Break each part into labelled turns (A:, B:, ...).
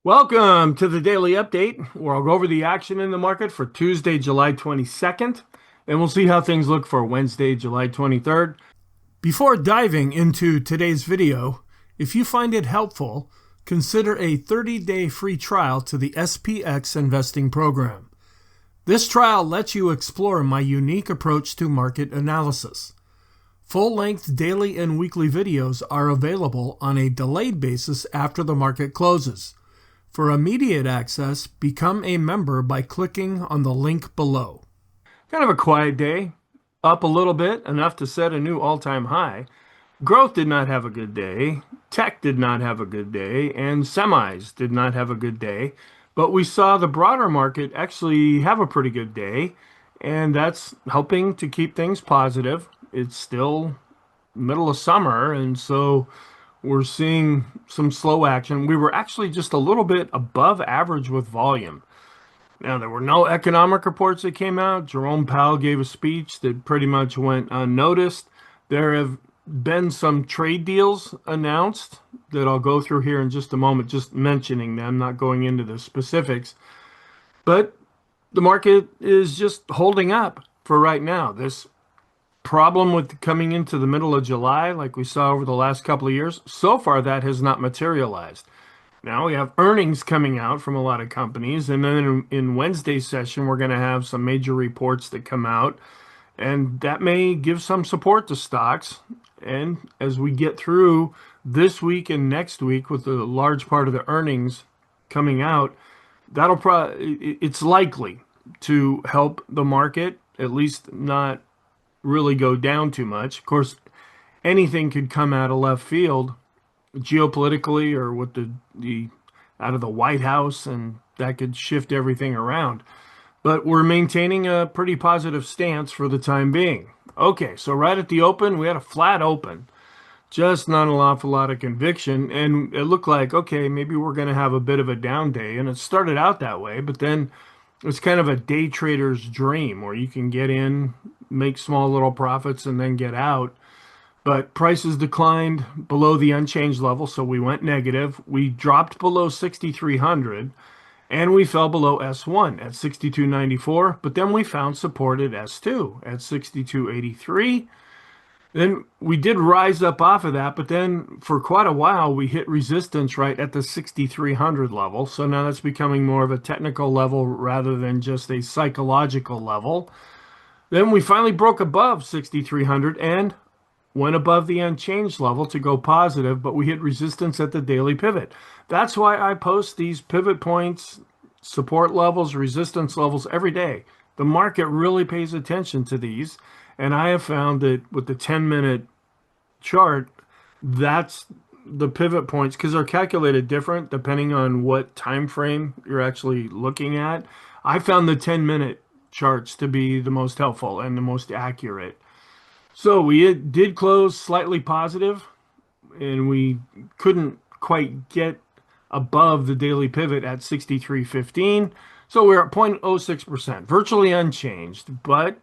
A: Welcome to the daily update, where I'll go over the action in the market for Tuesday, July 22nd, and we'll see how things look for Wednesday, July 23rd. Before diving into today's video, if you find it helpful, consider a 30-day free trial to the SPX investing program. This trial lets you explore my unique approach to market analysis. Full-length daily and weekly videos are available on a delayed basis after the market closes. For immediate access, become a member by clicking on the link below. Kind of a quiet day, up a little bit, enough to set a new all-time high. Growth did not have a good day, tech did not have a good day, and semis did not have a good day. But we saw the broader market actually have a pretty good day, and that's helping to keep things positive. It's still middle of summer, and so we're seeing some slow action. We were actually just a little bit above average with volume. Now, there were no economic reports that came out. Jerome Powell gave a speech that pretty much went unnoticed. There have been some trade deals announced that I'll go through here in just a moment, just mentioning them, not going into the specifics. But the market is just holding up for right now. This problem with coming into the middle of July, like we saw over the last couple of years, so far that has not materialized. Now we have earnings coming out from a lot of companies, and then in Wednesday's session, we're going to have some major reports that come out, and that may give some support to stocks. And as we get through this week and next week with a large part of the earnings coming out, it's likely to help the market, at least not really go down too much. Of course, anything could come out of left field geopolitically or with the out of the White House, and that could shift everything around. But we're maintaining a pretty positive stance for the time being. Okay, so right at the open, we had a flat open. Just not an awful lot of conviction, and it looked like, okay, maybe we're going to have a bit of a down day, and it started out that way, but then it's kind of a day trader's dream where you can get in, make small little profits, and then get out. But prices declined below the unchanged level, so we went negative. We dropped below 6,300, and we fell below S1 at 62.94, but then we found support at S2 at 62.83. Then we did rise up off of that, but then for quite a while we hit resistance right at the 6,300 level. So now that's becoming more of a technical level rather than just a psychological level. Then we finally broke above 6,300 and went above the unchanged level to go positive, but we hit resistance at the daily pivot. That's why I post these pivot points, support levels, resistance levels every day. The market really pays attention to these. And I have found that with the 10-minute chart, that's the pivot points, because they're calculated different depending on what time frame you're actually looking at. I found the 10-minute charts to be the most helpful and the most accurate. So we did close slightly positive, and we couldn't quite get above the daily pivot at 63.15. So we're at 0.06%, virtually unchanged, but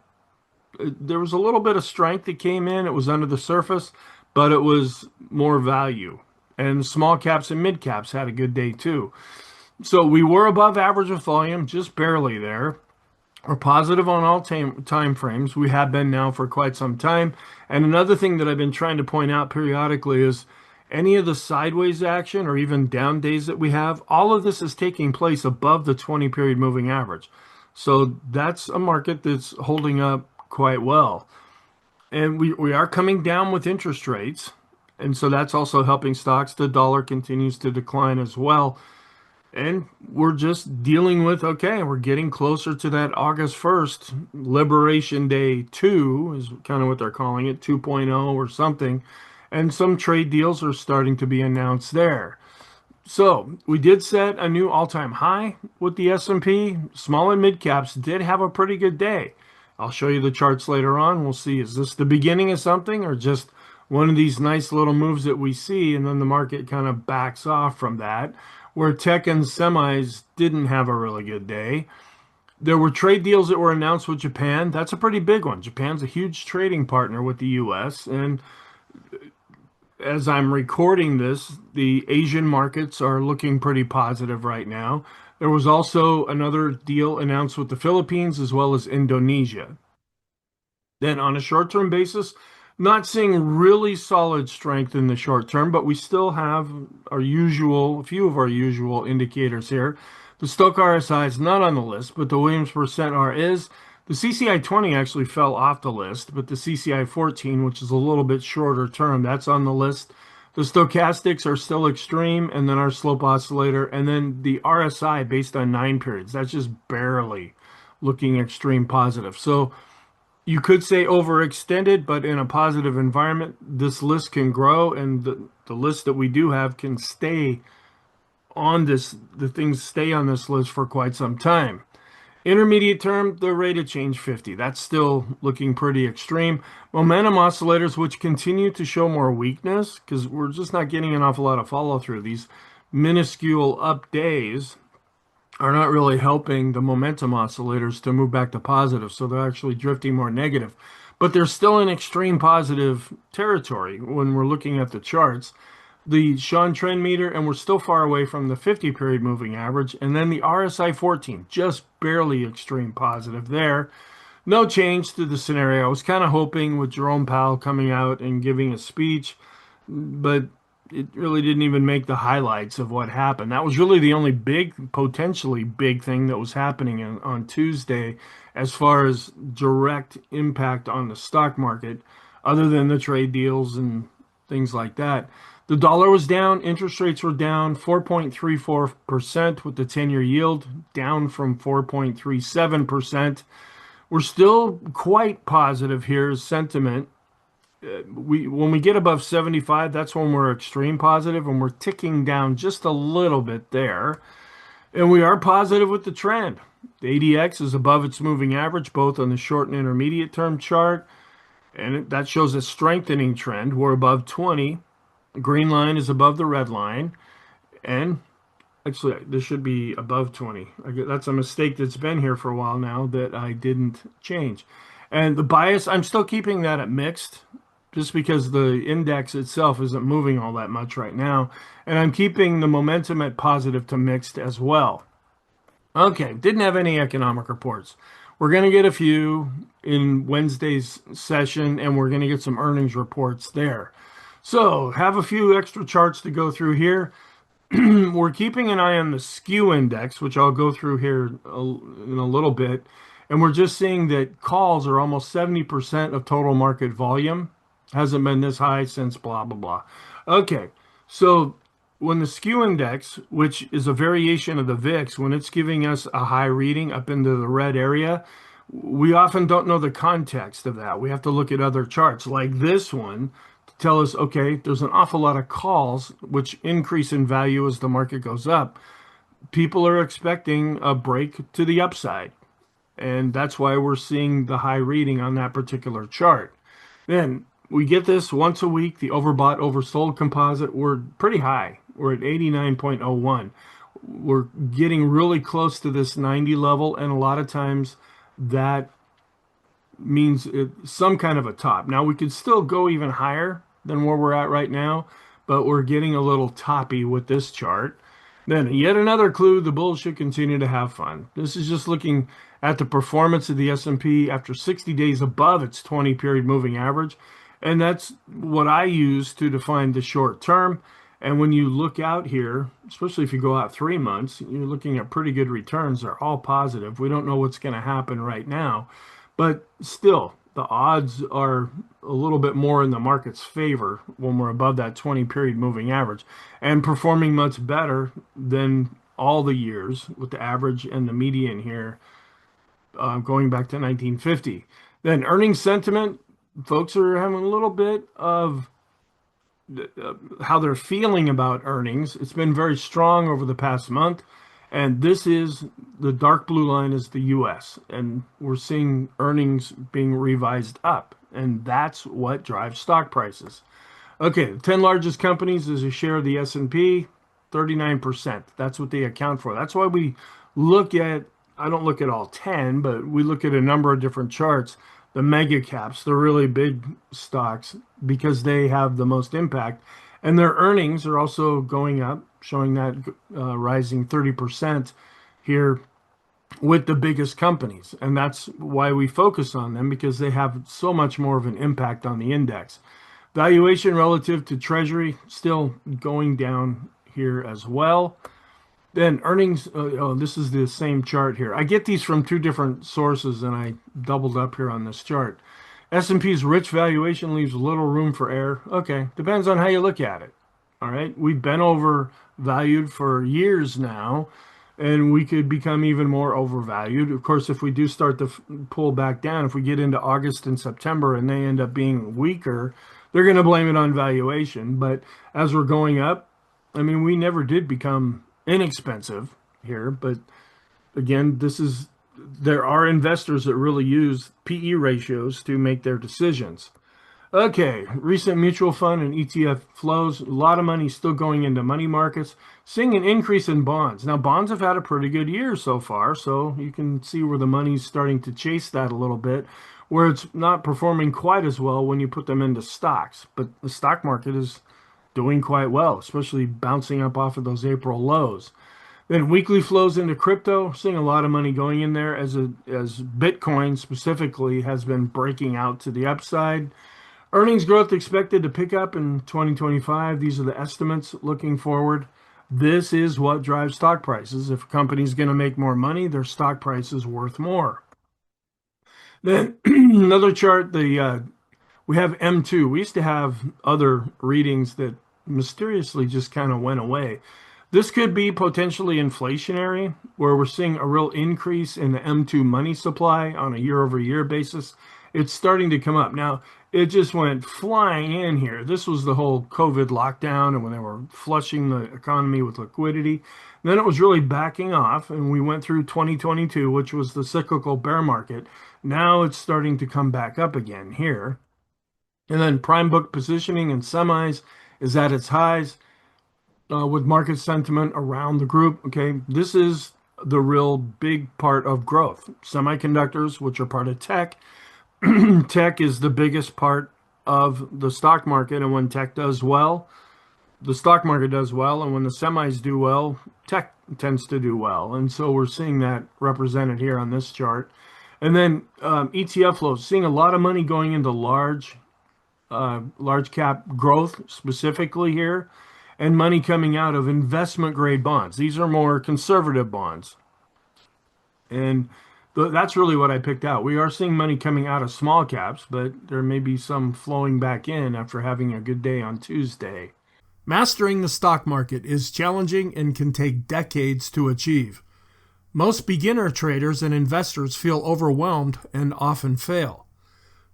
A: there was a little bit of strength that came in. It was under the surface, but it was more value. And small caps and mid caps had a good day too. So we were above average with volume, just barely there. We're positive on all time frames. We have been now for quite some time. And another thing that I've been trying to point out periodically is any of the sideways action or even down days that we have, all of this is taking place above the 20-period moving average. So that's a market that's holding up quite well. And we are coming down with interest rates. And so that's also helping stocks. The dollar continues to decline as well. And we're just dealing with, okay, we're getting closer to that August 1st, Liberation Day 2 is kind of what they're calling it, 2.0 or something. And some trade deals are starting to be announced there. So we did set a new all-time high with the S&P. Small and mid caps did have a pretty good day. I'll show you the charts later on. We'll see, is this the beginning of something or just one of these nice little moves that we see and then the market kind of backs off from that, where tech and semis didn't have a really good day. There were trade deals that were announced with Japan. That's a pretty big one. Japan's a huge trading partner with the U.S., and As I'm recording this, the Asian markets are looking pretty positive right now. There was also another deal announced with the Philippines as well as Indonesia. Then on a short-term basis, not seeing really solid strength in the short term, but we still have a few of our usual indicators here. The Stochk RSI is not on the list, but the Williams percent R is. The CCI 20 actually fell off the list, but the CCI 14, which is a little bit shorter term, that's on the list. The stochastics are still extreme, and then our slope oscillator, and then the RSI based on 9 periods. That's just barely looking extreme positive. So you could say overextended, but in a positive environment, this list can grow, and the list that we do have can stay on this, the things stay on this list for quite some time. Intermediate term, the rate of change 50. That's still looking pretty extreme. Momentum oscillators, which continue to show more weakness because we're just not getting an awful lot of follow through. These minuscule up days are not really helping the momentum oscillators to move back to positive, so they're actually drifting more negative. But they're still in extreme positive territory when we're looking at the charts. The Sean trend meter, and we're still far away from the 50 period moving average, and then the RSI 14, just barely extreme positive there. No change to the scenario. I was kind of hoping with Jerome Powell coming out and giving a speech, but it really didn't even make the highlights of what happened. That was really the only potentially big thing that was happening on Tuesday as far as direct impact on the stock market, other than the trade deals and things like that. The dollar was down, interest rates were down 4.34% with the 10-year yield down from 4.37%. We're still quite positive here, sentiment. When we get above 75, that's when we're extreme positive, and we're ticking down just a little bit there. And we are positive with the trend. The ADX is above its moving average, both on the short and intermediate term chart, and that shows a strengthening trend. We're above 20. The green line is above the red line, and actually, this should be above 20. That's a mistake that's been here for a while now that I didn't change. And the bias, I'm still keeping that at mixed just because the index itself isn't moving all that much right now. And I'm keeping the momentum at positive to mixed as well. Okay, didn't have any economic reports. We're going to get a few in Wednesday's session, and we're going to get some earnings reports there. So, have a few extra charts to go through here. We're keeping an eye on the skew index, which I'll go through here in a little bit. And we're just seeing that calls are almost 70% of total market volume. Hasn't been this high since blah, blah, blah. Okay, so when the skew index, which is a variation of the VIX, when it's giving us a high reading up into the red area, we often don't know the context of that. We have to look at other charts like this one to tell us, okay, there's an awful lot of calls, which increase in value as the market goes up. People are expecting a break to the upside. And that's why we're seeing the high reading on that particular chart. Then we get this once a week, the overbought, oversold composite. We're pretty high. We're at 89.01. We're getting really close to this 90 level, and a lot of times that means some kind of a top. Now we could still go even higher than where we're at right now, but we're getting a little toppy with this chart. Then yet another clue, the bulls should continue to have fun. This is just looking at the performance of the S&P after 60 days above its 20-period moving average. And that's what I use to define the short term. And when you look out here, especially if you go out 3 months, you're looking at pretty good returns. They're all positive. We don't know what's going to happen right now, but still, the odds are a little bit more in the market's favor when we're above that 20-period moving average and performing much better than all the years with the average and the median here going back to 1950. Then earnings sentiment, folks are having a little bit of how they're feeling about earnings. It's been very strong over the past month. And this is the dark blue line is the US. And we're seeing earnings being revised up. And that's what drives stock prices. Okay, the 10 largest companies as a share of the S&P, 39%. That's what they account for. That's why we look at, I don't look at all 10, but we look at a number of different charts. the mega caps, the really big stocks, because they have the most impact. And their earnings are also going up, showing that rising 30% here with the biggest companies. And that's why we focus on them because they have so much more of an impact on the index. Valuation relative to Treasury still going down here as well. Then earnings, oh, this is the same chart here. I get these from two different sources and I doubled up here on this chart. S&P's rich valuation leaves little room for error. Okay, depends on how you look at it. All right, we've been overvalued for years now, and we could become even more overvalued. Of course, if we do start to pull back down, if we get into August and September and they end up being weaker, they're going to blame it on valuation. But as we're going up, I mean, we never did become inexpensive here, but again, there are investors that really use PE ratios to make their decisions. Okay, recent mutual fund and ETF flows, a lot of money still going into money markets, seeing an increase in bonds. Now, bonds have had a pretty good year so far, so you can see where the money's starting to chase that a little bit, where it's not performing quite as well when you put them into stocks. But the stock market is doing quite well, especially bouncing up off of those April lows. Then weekly flows into crypto, seeing a lot of money going in there as Bitcoin specifically has been breaking out to the upside. Earnings growth expected to pick up in 2025. These are the estimates looking forward. This is what drives stock prices. If a company's going to make more money, their stock price is worth more. Then another chart, we have M2. We used to have other readings that mysteriously just kind of went away. This could be potentially inflationary, where we're seeing a real increase in the M2 money supply on a year-over-year basis. It's starting to come up. Now, it just went flying in here. This was the whole COVID lockdown and when they were flushing the economy with liquidity. Then it was really backing off, and we went through 2022, which was the cyclical bear market. Now it's starting to come back up again here. And then prime book positioning and semis is at its highs with market sentiment around the group. Okay, this is the real big part of growth. Semiconductors, which are part of tech. Tech is the biggest part of the stock market, and when tech does well, the stock market does well, and when the semis do well, tech tends to do well. And so we're seeing that represented here on this chart. And then ETF flows, seeing a lot of money going into large cap growth specifically here, and money coming out of investment grade bonds. These are more conservative bonds. And that's really what I picked out. We are seeing money coming out of small caps, but there may be some flowing back in after having a good day on Tuesday. Mastering the stock market is challenging and can take decades to achieve. Most beginner traders and investors feel overwhelmed and often fail.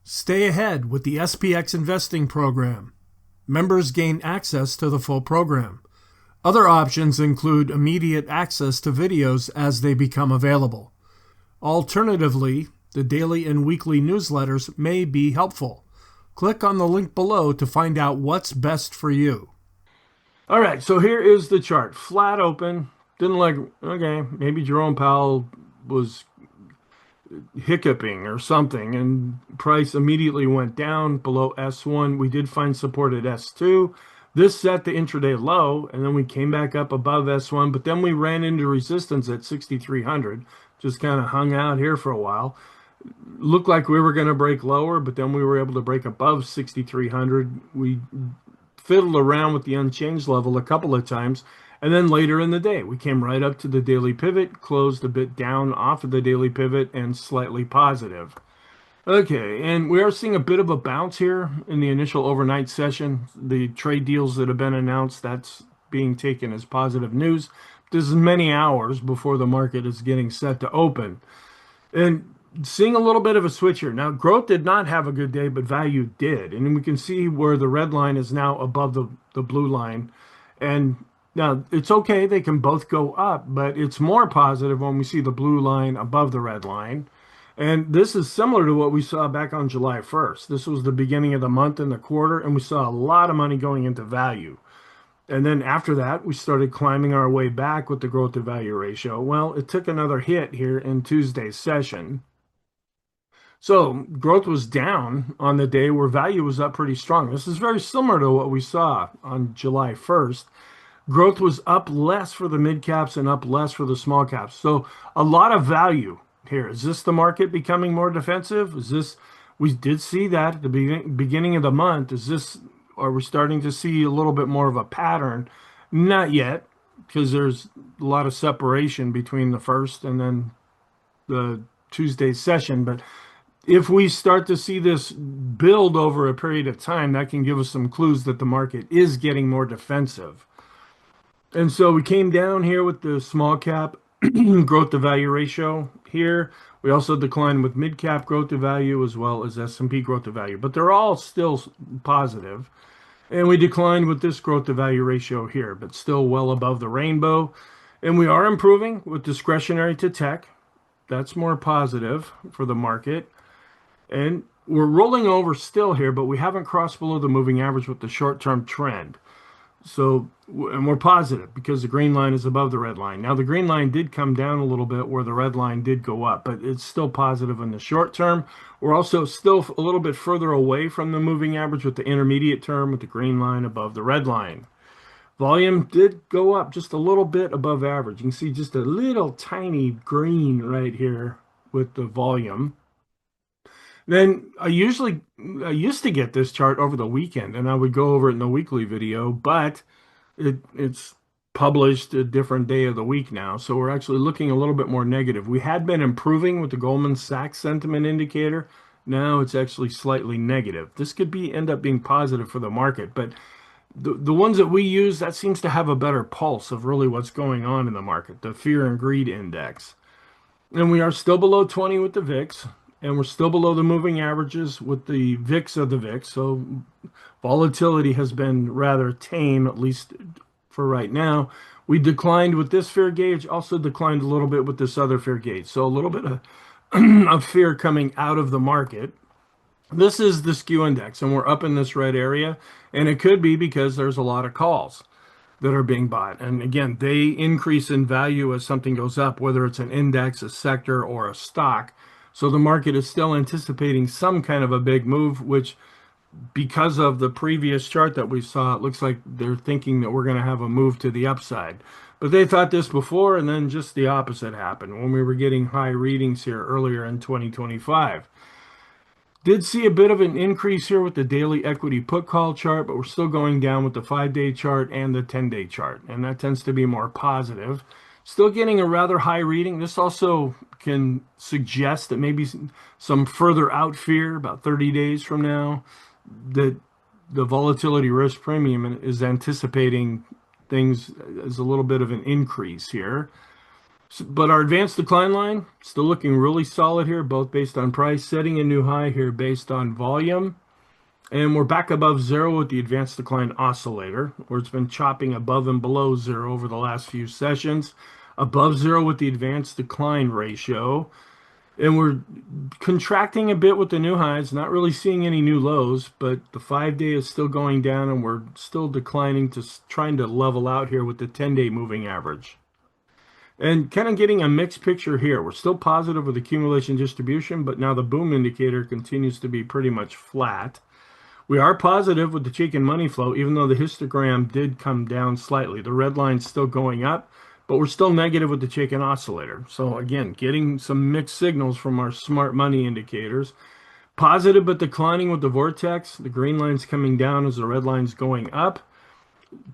A: Stay ahead with the SPX investing program. Members gain access to the full program. Other options include immediate access to videos as they become available. Alternatively, the daily and weekly newsletters may be helpful. Click on the link below to find out what's best for you. All right, so here is the chart. Flat open. Didn't like, okay, maybe Jerome Powell was hiccuping or something, and price immediately went down below S1. We did find support at S2. This set the intraday low, and then we came back up above S1, but then we ran into resistance at 6,300. Just kind of hung out here for a while. Looked like we were going to break lower, but then we were able to break above 6,300. We fiddled around with the unchanged level a couple of times, and then later in the day, we came right up to the daily pivot, closed a bit down off of the daily pivot, and slightly positive. Okay, and we are seeing a bit of a bounce here in the initial overnight session. The trade deals that have been announced, that's being taken as positive news. This is many hours before the market is getting set to open. And seeing a little bit of a switch here. Now, growth did not have a good day, but value did. And we can see where the red line is now above the blue line. And now, it's okay, they can both go up, but it's more positive when we see the blue line above the red line. And this is similar to what we saw back on July 1st. This was the beginning of the month and the quarter, and we saw a lot of money going into value. And then after that, we started climbing our way back with the growth to value ratio. Well, it took another hit here in Tuesday's session. So growth was down on the day where value was up pretty strong. This is very similar to what we saw on July 1st. Growth was up less for the mid caps and up less for the small caps. So a lot of value here. Is this the market becoming more defensive? Is this, we did see that at the beginning of the month. Is this, are we starting to see a little bit more of a pattern? Not yet, because there's a lot of separation between the first and then the Tuesday session. But if we start to see this build over a period of time, that can give us some clues that the market is getting more defensive. And so we came down here with the small cap growth to value ratio here. We also declined with mid cap growth to value as well as S&P growth to value, but they're all still positive. And we declined with this growth to value ratio here, but still well above the rainbow. And we are improving with discretionary to tech. That's more positive for the market. And we're rolling over still here, but we haven't crossed below the moving average with the short-term trend. So, and we're positive because the green line is above the red line. Now, the green line did come down a little bit where the red line did go up, but it's still positive in the short term. We're also still a little bit further away from the moving average with the intermediate term with the green line above the red line. Volume did go up just a little bit above average. You can see just a little tiny green right here with the volume. Then I used to get this chart over the weekend and I would go over it in the weekly video, but it's published a different day of the week now. So we're actually looking a little bit more negative. We had been improving with the Goldman Sachs sentiment indicator. Now it's actually slightly negative. This could end up being positive for the market, but the ones that we use, that seems to have a better pulse of really what's going on in the market, the fear and greed index. And we are still below 20 with the VIX, and we're still below the moving averages with the VIX of the VIX. So volatility has been rather tame, at least for right now. We declined with this fear gauge, also declined a little bit with this other fear gauge. So a little bit of, of fear coming out of the market. This is the skew index, and we're up in this red area, and it could be because there's a lot of calls that are being bought. And again, they increase in value as something goes up, whether it's an index, a sector, or a stock. So the market is still anticipating some kind of a big move, which because of the previous chart that we saw, it looks like they're thinking that we're going to have a move to the upside. But they thought this before, and then just the opposite happened when we were getting high readings here earlier in 2025. Did see a bit of an increase here with the daily equity put call chart, but we're still going down with the 5-day chart and the 10-day chart, and that tends to be more positive. Still getting a rather high reading. This also can suggest that maybe some further out fear about 30 days from now, that the volatility risk premium is anticipating things as a little bit of an increase here. But our advanced decline line still looking really solid here, both based on price, setting a new high here based on volume. And we're back above zero with the advanced decline oscillator, where it's been chopping above and below zero over the last few sessions. Above zero with the advanced decline ratio. And we're contracting a bit with the new highs, not really seeing any new lows, but the 5-day is still going down and we're still declining to trying to level out here with the 10-day moving average. And kind of getting a mixed picture here. We're still positive with accumulation distribution, but now the boom indicator continues to be pretty much flat. We are positive with the check and money flow, even though the histogram did come down slightly. The red line's still going up, but we're still negative with the check and oscillator. So again, getting some mixed signals from our smart money indicators. Positive but declining with the vortex. The green line's coming down as the red line's going up.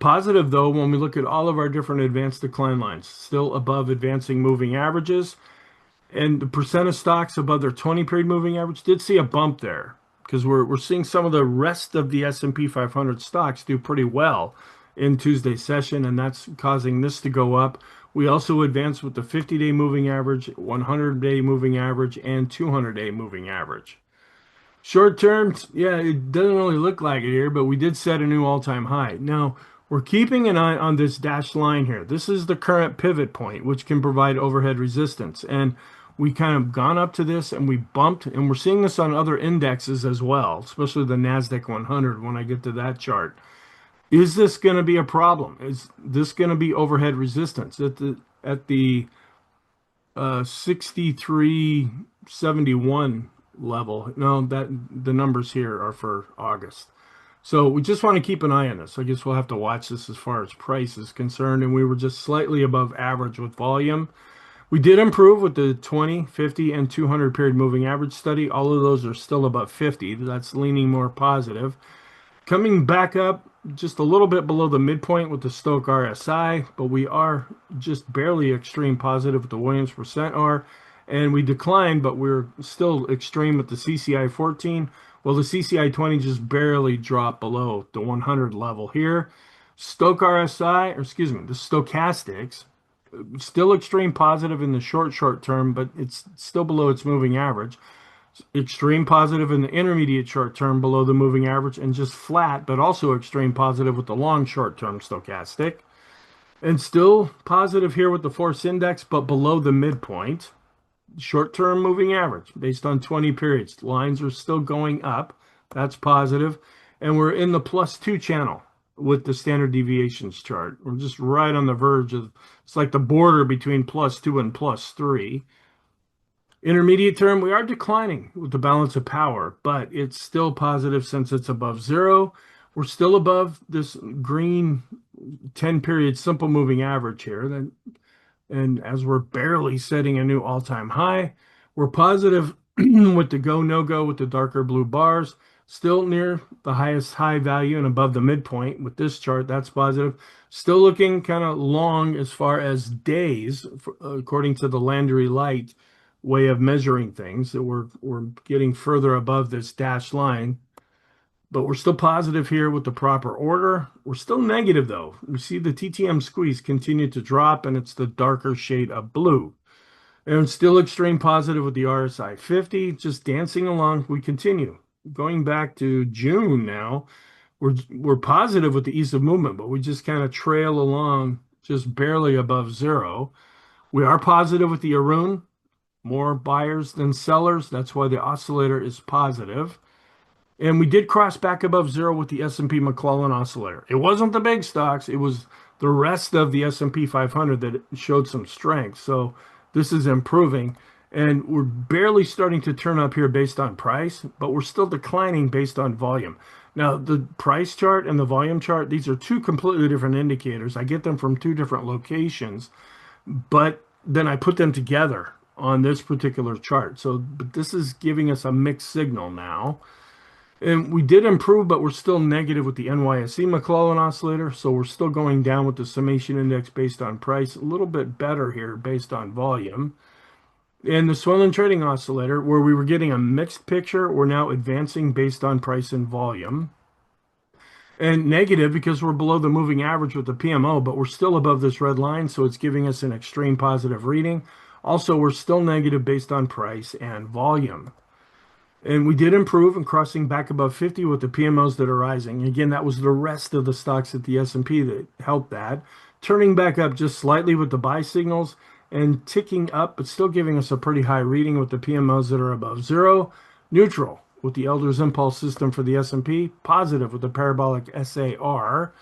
A: Positive, though, when we look at all of our different advanced decline lines, still above advancing moving averages. And the percent of stocks above their 20-period moving average did see a bump there because we're seeing some of the rest of the S&P 500 stocks do pretty well in Tuesday's session, and that's causing this to go up. We also advanced with the 50-day moving average, 100-day moving average, and 200-day moving average. Short term, yeah, it doesn't really look like it here, but we did set a new all-time high. Now, we're keeping an eye on this dashed line here. This is the current pivot point, which can provide overhead resistance. And we kind of gone up to this and we bumped, and we're seeing this on other indexes as well, especially the NASDAQ 100 when I get to that chart. Is this going to be a problem? Is this going to be overhead resistance? At the 63.71 level. No, that the numbers here are for August. So we just want to keep an eye on this. I guess we'll have to watch this as far as price is concerned. And we were just slightly above average with volume. We did improve with the 20, 50, and 200 period moving average study. All of those are still above 50. That's leaning more positive. Coming back up just a little bit below the midpoint with the Stochc RSI, but we are just barely extreme positive with the Williams percent R, and we declined, but we're still extreme with the CCI 14. Well, the CCI 20 just barely dropped below the 100 level here. Stochc RSI, or excuse me, the stochastics, still extreme positive in the short term, but it's still below its moving average. Extreme positive in the intermediate short term below the moving average, and just flat, but also extreme positive with the long short term stochastic. And still positive here with the force index, but below the midpoint. Short term moving average based on 20 periods. Lines are still going up. That's positive. And we're in the +2 channel with the standard deviations chart. We're just right on the verge of, it's like the border between +2 and +3. Intermediate term, we are declining with the balance of power, but it's still positive since it's above zero. We're still above this green 10 period simple moving average here. And as we're barely setting a new all-time high, we're positive with the go, no go with the darker blue bars, still near the highest high value and above the midpoint with this chart. That's positive. Still looking kind of long as far as days, according to the Landry Light way of measuring things. That we're getting further above this dashed line, but we're still positive here with the proper order. We're still negative though. We see the TTM squeeze continue to drop, and it's the darker shade of blue. And still extreme positive with the RSI 50, just dancing along. We continue. Going back to June now, we're positive with the ease of movement, but we just kind of trail along just barely above zero. We are positive with the Arun, more buyers than sellers. That's why the oscillator is positive. And we did cross back above zero with the S&P McClellan oscillator. It wasn't the big stocks. It was the rest of the S&P 500 that showed some strength. So this is improving. And we're barely starting to turn up here based on price, but we're still declining based on volume. Now, the price chart and the volume chart, these are two completely different indicators. I get them from two different locations, but then I put them together on this particular chart. So, but this is giving us a mixed signal now. And we did improve, but we're still negative with the NYSE McClellan oscillator. So we're still going down with the summation index based on price. A little bit better here based on volume. And the swollen trading oscillator, where we were getting a mixed picture, we're now advancing based on price and volume. And negative because we're below the moving average with the PMO, but we're still above this red line. So it's giving us an extreme positive reading. Also, we're still negative based on price and volume. And we did improve and crossing back above 50 with the PMOs that are rising. Again, that was the rest of the stocks at the S&P that helped that. Turning back up just slightly with the buy signals and ticking up, but still giving us a pretty high reading with the PMOs that are above zero. Neutral with the Elder's Impulse system for the S&P. Positive with the parabolic SAR.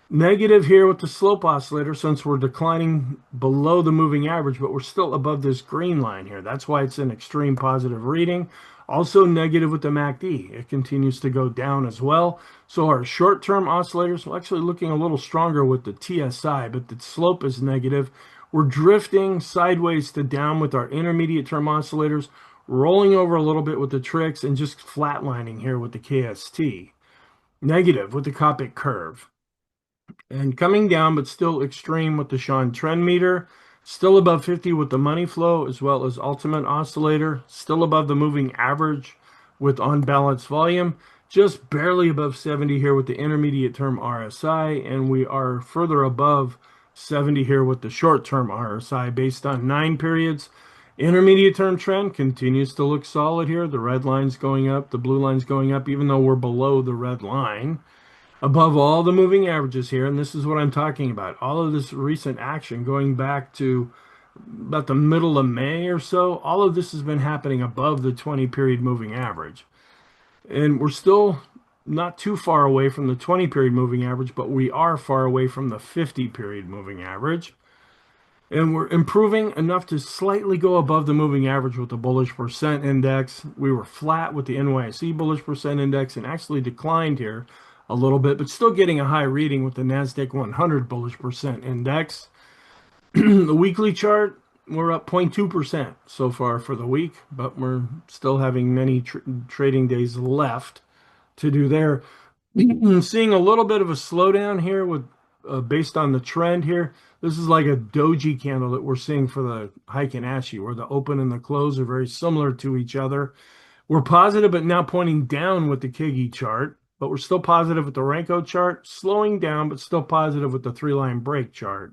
A: Negative here with the slope oscillator since we're declining below the moving average, but we're still above this green line here. That's why it's an extreme positive reading. Also negative with the MACD. It continues to go down as well. So our short-term oscillators are actually looking a little stronger with the TSI, but the slope is negative. We're drifting sideways to down with our intermediate-term oscillators, rolling over a little bit with the tricks, and just flatlining here with the KST. Negative with the Copic curve. And coming down, but still extreme with the Sean trend meter. Still above 50 with the money flow, as well as ultimate oscillator. Still above the moving average with unbalanced volume. Just barely above 70 here with the intermediate term RSI. And we are further above 70 here with the short term RSI based on 9 periods. Intermediate term trend continues to look solid here. The red line's going up, the blue line's going up, even though we're below the red line. Above all the moving averages here, and this is what I'm talking about. All of this recent action going back to about the middle of May or so, all of this has been happening above the 20 period moving average. And we're still not too far away from the 20 period moving average, but we are far away from the 50 period moving average. And we're improving enough to slightly go above the moving average with the bullish percent index. We were flat with the NYSE bullish percent index and actually declined here a little bit, but still getting a high reading with the NASDAQ 100 bullish percent index. The weekly chart, we're up 0.2% so far for the week, but we're still having many trading days left to do there. Seeing a little bit of a slowdown here with based on the trend here. This is like a doji candle that we're seeing for the Heikin Ashi, where the open and the close are very similar to each other. We're positive, but now pointing down with the Kigi chart, but we're still positive with the Renko chart, slowing down, but still positive with the three-line break chart.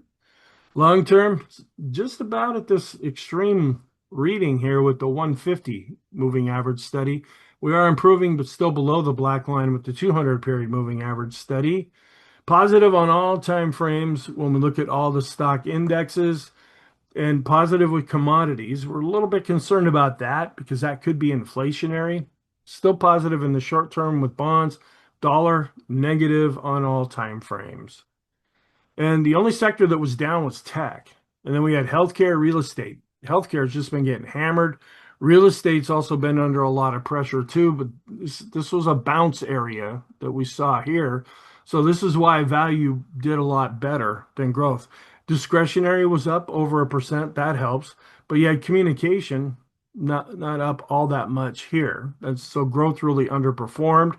A: Long term, just about at this extreme reading here with the 150 moving average steady. We are improving, but still below the black line with the 200 period moving average steady. Positive on all time frames when we look at all the stock indexes, and positive with commodities. We're a little bit concerned about that because that could be inflationary. Still positive in the short term with bonds, dollar negative on all time frames. And the only sector that was down was tech. And then we had healthcare, real estate. Healthcare has just been getting hammered. Real estate's also been under a lot of pressure too, but this was a bounce area that we saw here. So this is why value did a lot better than growth. Discretionary was up over 1%. That helps. But you had communication not up all that much here. So growth really underperformed.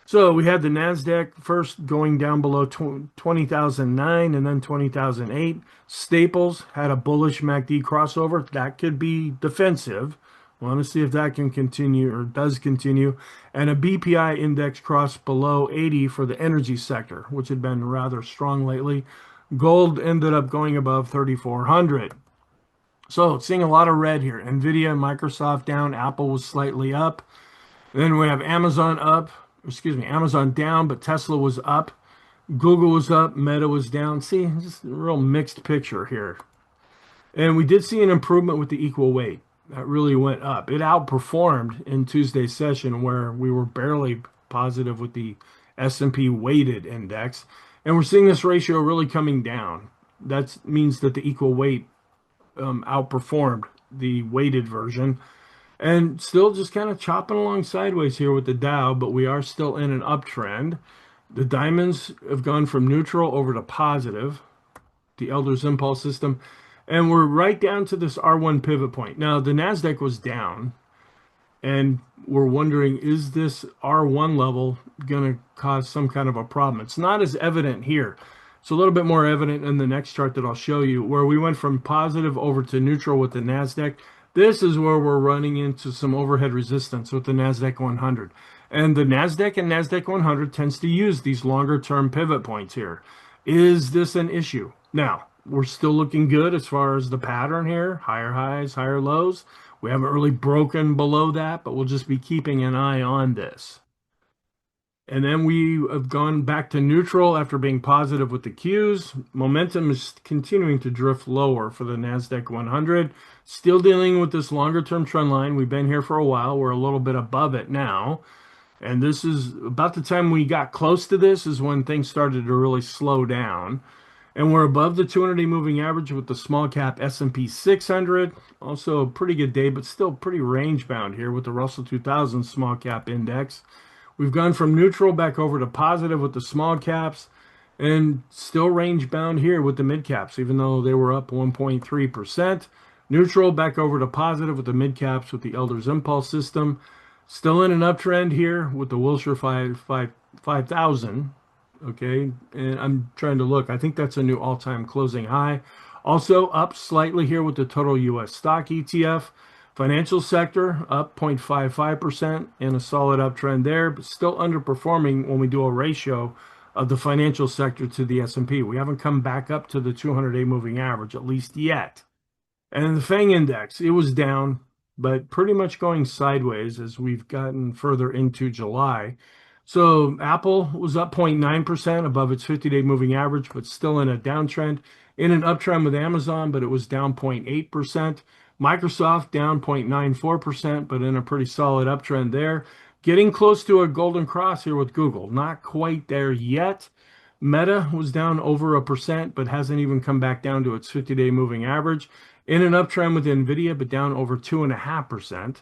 A: So we had the NASDAQ first going down below 20,009 and then 20,008. Staples had a bullish MACD crossover. That could be defensive. Want to see if that can continue or does continue. And a BPI index crossed below 80 for the energy sector, which had been rather strong lately. Gold ended up going above 3,400. So seeing a lot of red here. Nvidia, Microsoft down. Apple was slightly up. Then we have Amazon up, excuse me, Amazon down, but Tesla was up. Google was up, Meta was down. See, just a real mixed picture here. And we did see an improvement with the equal weight. That really went up. It outperformed in Tuesday's session where we were barely positive with the S&P weighted index. And we're seeing this ratio really coming down. That means that the equal weight outperformed the weighted version. And still just kind of chopping along sideways here with the Dow, but we are still in an uptrend. The diamonds have gone from neutral over to positive, the Elder's Impulse system, and we're right down to this R1 pivot point. Now, the NASDAQ was down, and we're wondering, is this R1 level going to cause some kind of a problem? It's not as evident here. It's a little bit more evident in the next chart that I'll show you, where we went from positive over to neutral with the NASDAQ. This is where we're running into some overhead resistance with the NASDAQ 100. And the NASDAQ and NASDAQ 100 tends to use these longer term pivot points here. Is this an issue? Now, we're still looking good as far as the pattern here. Higher highs, higher lows. We haven't really broken below that, but we'll just be keeping an eye on this. And then we have gone back to neutral after being positive with the Qs. Momentum is continuing to drift lower for the NASDAQ 100. Still dealing with this longer term trend line. We've been here for a while. We're a little bit above it now. And this is about the time we got close to this is when things started to really slow down. And we're above the 200-day moving average with the small cap S&P 600. Also a pretty good day, but still pretty range bound here with the Russell 2000 small cap index. We've gone from neutral back over to positive with the small caps and still range bound here with the mid caps, even though they were up 1.3%. Neutral back over to positive with the mid caps with the Elder's Impulse system. Still in an uptrend here with the Wilshire 5000. Okay, and I'm trying to look. I think that's a new all-time closing high. Also up slightly here with the total U.S. stock ETF. Financial sector up 0.55% in a solid uptrend there, but still underperforming when we do a ratio of the financial sector to the S&P. We haven't come back up to the 200-day moving average, at least yet. And the FANG index, it was down, but pretty much going sideways as we've gotten further into July. So Apple was up 0.9% above its 50-day moving average, but still in a downtrend. In an uptrend with Amazon, but it was down 0.8%. Microsoft down 0.94%, but in a pretty solid uptrend there. Getting close to a golden cross here with Google. Not quite there yet, Meta was down over 1%, but hasn't even come back down to its 50-day moving average. In an uptrend with Nvidia, but down over 2.5%.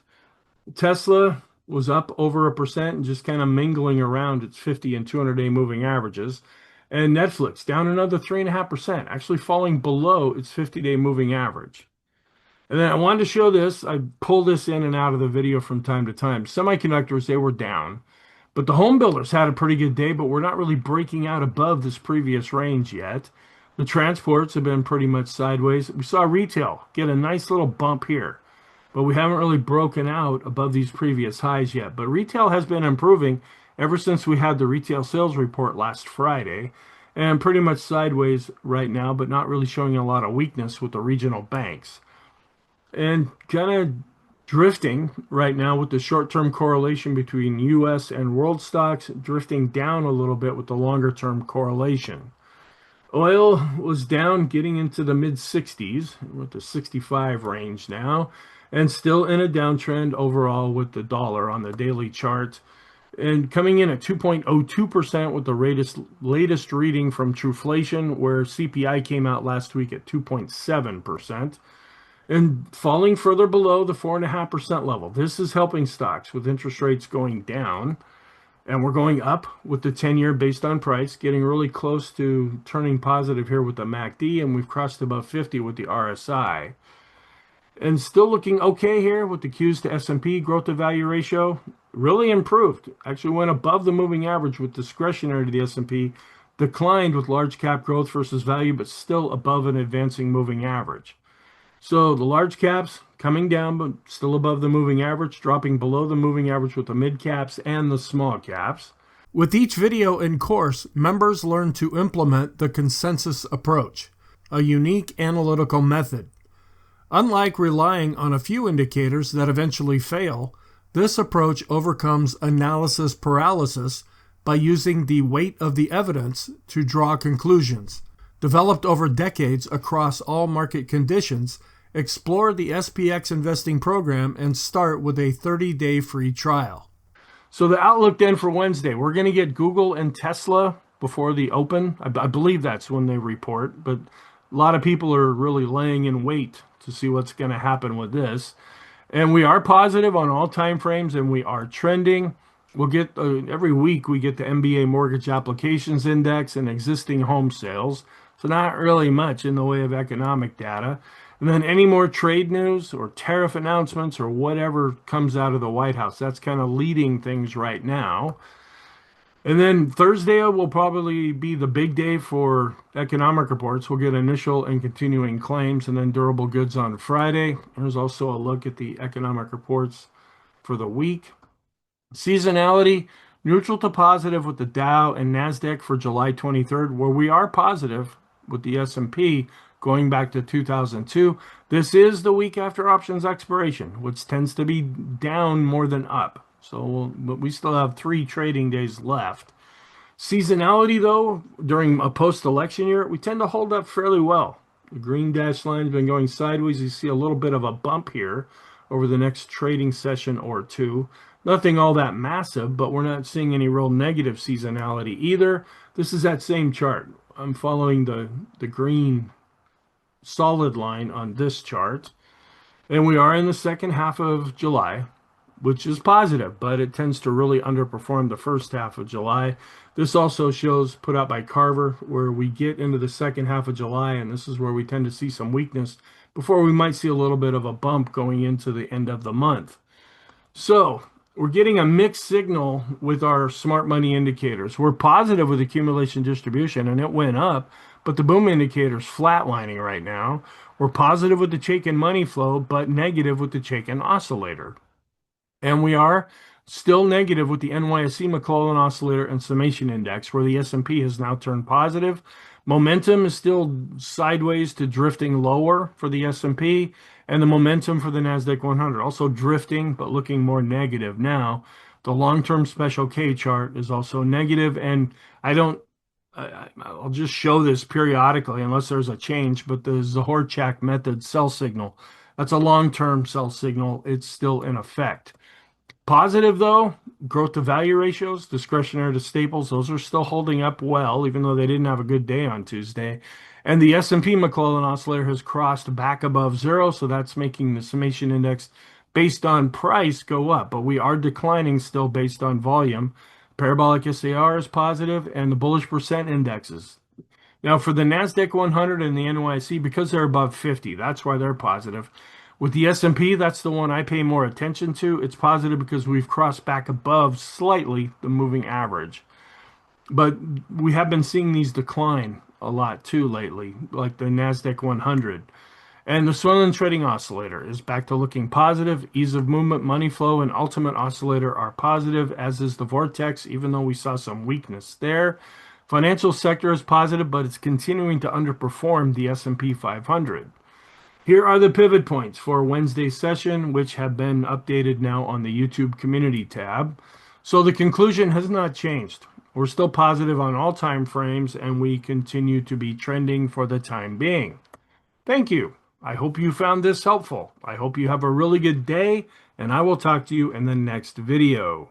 A: Tesla was up over 1% and just kind of mingling around its 50 and 200-day moving averages. And Netflix down another 3.5%, actually falling below its 50-day moving average. And then I wanted to show this. I pull this in and out of the video from time to time. Semiconductors, they were down. But the home builders had a pretty good day, but we're not really breaking out above this previous range yet. The transports have been pretty much sideways. We saw retail get a nice little bump here, but we haven't really broken out above these previous highs yet. But retail has been improving ever since we had the retail sales report last Friday, and pretty much sideways right now, but not really showing a lot of weakness with the regional banks. And kind of drifting right now with the short-term correlation between US and world stocks, drifting down a little bit with the longer-term correlation. Oil was down, getting into the mid 60s, with the 65 range now, and still in a downtrend overall with the dollar on the daily chart, and coming in at 2.02% with the latest reading from Truflation, where CPI came out last week at 2.7%, and falling further below the 4.5% level. This is helping stocks with interest rates going down. And we're going up with the 10-year based on price, getting really close to turning positive here with the MACD, and we've crossed above 50 with the RSI. And still looking okay here with the Qs to S&P growth to value ratio. Really improved. Actually went above the moving average with discretionary to the S&P. Declined with large cap growth versus value, but still above an advancing moving average. So the large caps coming down, but still above the moving average, dropping below the moving average with the mid caps and the small caps. With each video and course, members learn to implement the consensus approach, a unique analytical method. Unlike relying on a few indicators that eventually fail, this approach overcomes analysis paralysis by using the weight of the evidence to draw conclusions. Developed over decades across all market conditions, explore the SPX investing program and start with a 30-day free trial. So the outlook then for Wednesday, we're going to get Google and Tesla before the open. I believe that's when they report, but a lot of people are really laying in wait to see what's going to happen with this. And we are positive on all time frames, and we are trending. We'll get every week we get the MBA mortgage applications index and existing home sales. So not really much in the way of economic data. And then any more trade news or tariff announcements or whatever comes out of the White House, that's kind of leading things right now. And then Thursday will probably be the big day for economic reports. We'll get initial and continuing claims, and then durable goods on Friday. There's also a look at the economic reports for the week. Seasonality, neutral to positive with the Dow and NASDAQ for July 23rd, where we are positive with the S&P going back to 2002. This is the week after options expiration, which tends to be down more than up. But we still have 3 trading days left. Seasonality, though, during a post-election year, we tend to hold up fairly well. The green dashed line's been going sideways. You see a little bit of a bump here over the next trading session or two. Nothing all that massive, but we're not seeing any real negative seasonality either. This is that same chart. I'm following the green solid line on this chart. And we are in the second half of July, which is positive, but it tends to really underperform the first half of July. This also shows, put out by Carver, where we get into the second half of July, and this is where we tend to see some weakness before we might see a little bit of a bump going into the end of the month. So we're getting a mixed signal with our smart money indicators. We're positive with accumulation distribution, and it went up, but the boom indicator's flatlining right now. We're positive with the Chaikin money flow, but negative with the Chaikin oscillator. And we are still negative with the NYSE McClellan oscillator and summation index, where the S&P has now turned positive. Momentum is still sideways to drifting lower for the S&P, and the momentum for the NASDAQ 100 also drifting, but looking more negative now. The long-term special K chart is also negative, and I'll just show this periodically unless there's a change, but the Zahorchak method sell signal, that's a long-term sell signal. It's still in effect. Positive though, growth to value ratios, discretionary to staples, those are still holding up well, even though they didn't have a good day on Tuesday. And the S&P McClellan oscillator has crossed back above zero, so that's making the summation index based on price go up, but we are declining still based on volume. Parabolic SAR is positive, and the bullish percent indexes. Now, for the NASDAQ 100 and the NYC, because they're above 50, that's why they're positive. With the S&P, that's the one I pay more attention to. It's positive because we've crossed back above slightly the moving average. But we have been seeing these decline a lot too lately, like the NASDAQ 100. And the swing trading oscillator is back to looking positive. Ease of movement, money flow, and ultimate oscillator are positive, as is the vortex, even though we saw some weakness there. Financial sector is positive, but it's continuing to underperform the S&P 500. Here are the pivot points for Wednesday's session, which have been updated now on the YouTube community tab. So the conclusion has not changed. We're still positive on all time frames, and we continue to be trending for the time being. Thank you. I hope you found this helpful. I hope you have a really good day, and I will talk to you in the next video.